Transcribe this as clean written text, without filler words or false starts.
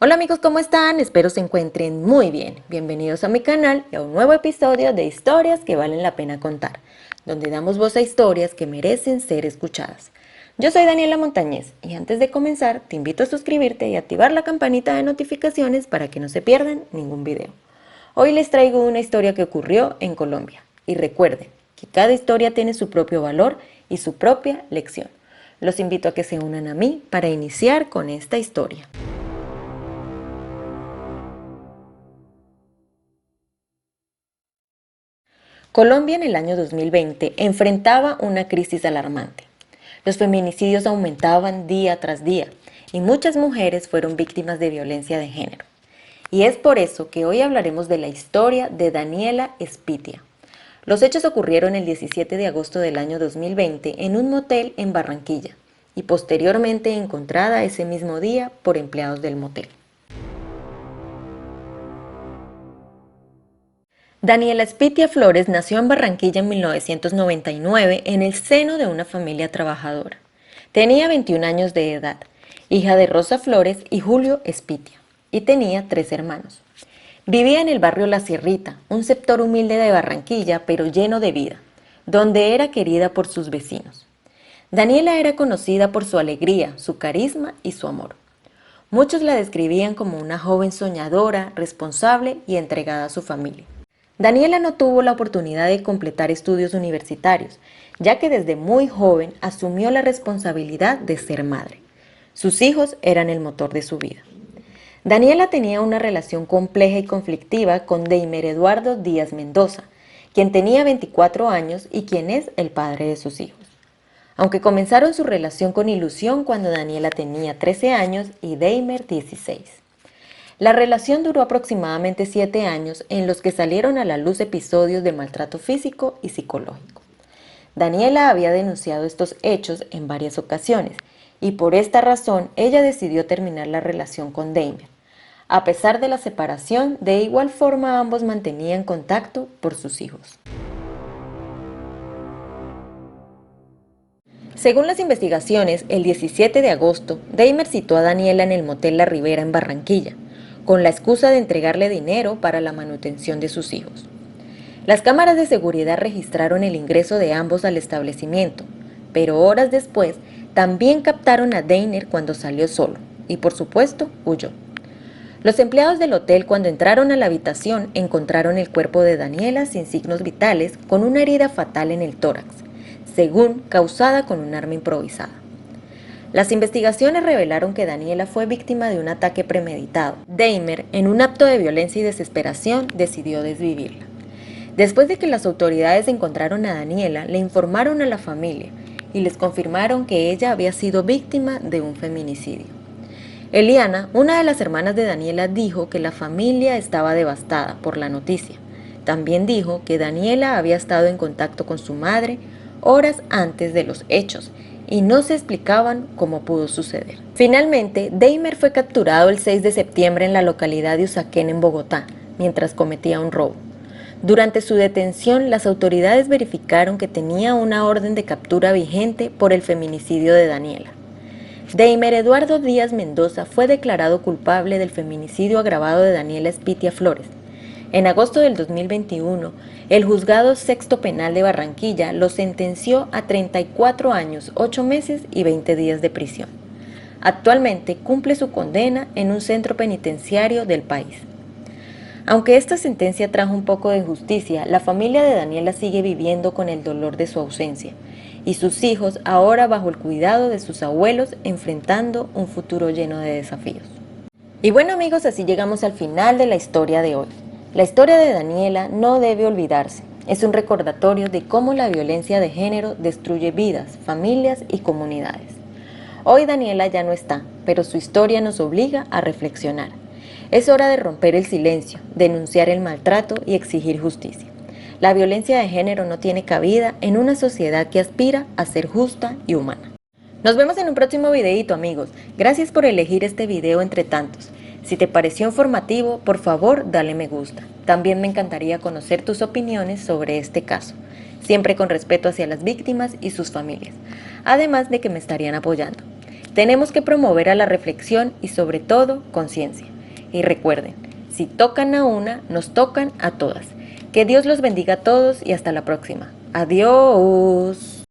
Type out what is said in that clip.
Hola amigos, ¿cómo están? Espero se encuentren muy bien. Bienvenidos a mi canal y a un nuevo episodio de Historias que valen la pena contar, donde damos voz a historias que merecen ser escuchadas. Yo soy Daniela Montañez y antes de comenzar te invito a suscribirte y activar la campanita de notificaciones para que no se pierdan ningún video. Hoy les traigo una historia que ocurrió en Colombia y recuerden que cada historia tiene su propio valor y su propia lección. Los invito a que se unan a mí para iniciar con esta historia. Colombia en el año 2020 enfrentaba una crisis alarmante. Los feminicidios aumentaban día tras día y muchas mujeres fueron víctimas de violencia de género. Y es por eso que hoy hablaremos de la historia de Daniela Espitia. Los hechos ocurrieron el 17 de agosto del año 2020 en un motel en Barranquilla y posteriormente encontrada ese mismo día por empleados del motel. Daniela Espitia Flores nació en Barranquilla en 1999 en el seno de una familia trabajadora. Tenía 21 años de edad, hija de Rosa Flores y Julio Espitia, y tenía 3 hermanos. Vivía en el barrio La Sierrita, un sector humilde de Barranquilla, pero lleno de vida, donde era querida por sus vecinos. Daniela era conocida por su alegría, su carisma y su amor. Muchos la describían como una joven soñadora, responsable y entregada a su familia. Daniela no tuvo la oportunidad de completar estudios universitarios, ya que desde muy joven asumió la responsabilidad de ser madre. Sus hijos eran el motor de su vida. Daniela tenía una relación compleja y conflictiva con Deimer Eduardo Díaz Mendoza, quien tenía 24 años y quien es el padre de sus hijos. Aunque comenzaron su relación con ilusión cuando Daniela tenía 13 años y Deimer 16. La relación duró aproximadamente 7 años en los que salieron a la luz episodios de maltrato físico y psicológico. Daniela había denunciado estos hechos en varias ocasiones y por esta razón ella decidió terminar la relación con Deimer. A pesar de la separación, de igual forma ambos mantenían contacto por sus hijos. Según las investigaciones, el 17 de agosto, Deimer citó a Daniela en el motel La Ribera en Barranquilla, con la excusa de entregarle dinero para la manutención de sus hijos. Las cámaras de seguridad registraron el ingreso de ambos al establecimiento, pero horas después también captaron a Deimer cuando salió solo y por supuesto huyó. Los empleados del hotel cuando entraron a la habitación encontraron el cuerpo de Daniela sin signos vitales con una herida fatal en el tórax, según causada con un arma improvisada. Las investigaciones revelaron que Daniela fue víctima de un ataque premeditado. Deimer, en un acto de violencia y desesperación, decidió desvivirla. Después de que las autoridades encontraron a Daniela, le informaron a la familia y les confirmaron que ella había sido víctima de un feminicidio. Eliana, una de las hermanas de Daniela, dijo que la familia estaba devastada por la noticia. También dijo que Daniela había estado en contacto con su madre horas antes de los hechos y no se explicaban cómo pudo suceder. Finalmente, Deimer fue capturado el 6 de septiembre en la localidad de Usaquén, en Bogotá, mientras cometía un robo. Durante su detención, las autoridades verificaron que tenía una orden de captura vigente por el feminicidio de Daniela. Deimer Eduardo Díaz Mendoza fue declarado culpable del feminicidio agravado de Daniela Espitia Flores. En agosto del 2021, el Juzgado Sexto Penal de Barranquilla lo sentenció a 34 años, 8 meses y 20 días de prisión. Actualmente cumple su condena en un centro penitenciario del país. Aunque esta sentencia trajo un poco de justicia, la familia de Daniela sigue viviendo con el dolor de su ausencia y sus hijos ahora bajo el cuidado de sus abuelos enfrentando un futuro lleno de desafíos. Y bueno amigos, así llegamos al final de la historia de hoy. La historia de Daniela no debe olvidarse. Es un recordatorio de cómo la violencia de género destruye vidas, familias y comunidades. Hoy Daniela ya no está, pero su historia nos obliga a reflexionar. Es hora de romper el silencio, denunciar el maltrato y exigir justicia. La violencia de género no tiene cabida en una sociedad que aspira a ser justa y humana. Nos vemos en un próximo videito amigos. Gracias por elegir este video entre tantos. Si te pareció informativo, por favor dale me gusta. También me encantaría conocer tus opiniones sobre este caso, siempre con respeto hacia las víctimas y sus familias, además de que me estarían apoyando. Tenemos que promover a la reflexión y sobre todo conciencia. Y recuerden, si tocan a una, nos tocan a todas. Que Dios los bendiga a todos y hasta la próxima. Adiós.